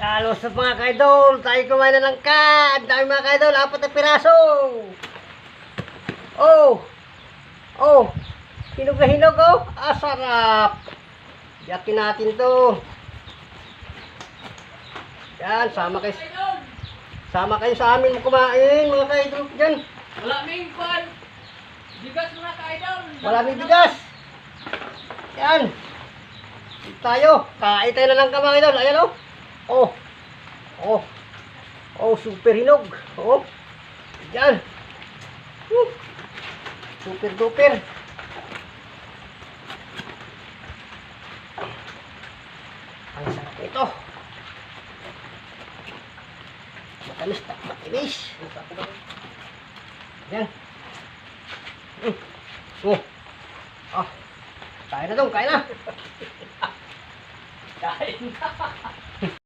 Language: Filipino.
Kalos na mga kaidol, tayo kumain na ng ka. Ang dami mga kaidol, 4 na piraso. Oh, oh, hinog na hinog oh. Ah, sarap. Yakin natin to. Yan, sama kayo sa amin kumain mga kaidol dyan. Wala ming kwan. Bigas mga ka-idol. Wala may bigas. Yan. Tayo, kain tayo na lang ka mga idol. Ayan oh. Oh. Oh. Oh, super hinog. Oh. Yan. Super duper. Ang sarap ito. Matamis at matinis. Yan. Oh. Ah. Kain na dong, kain na. Kain na.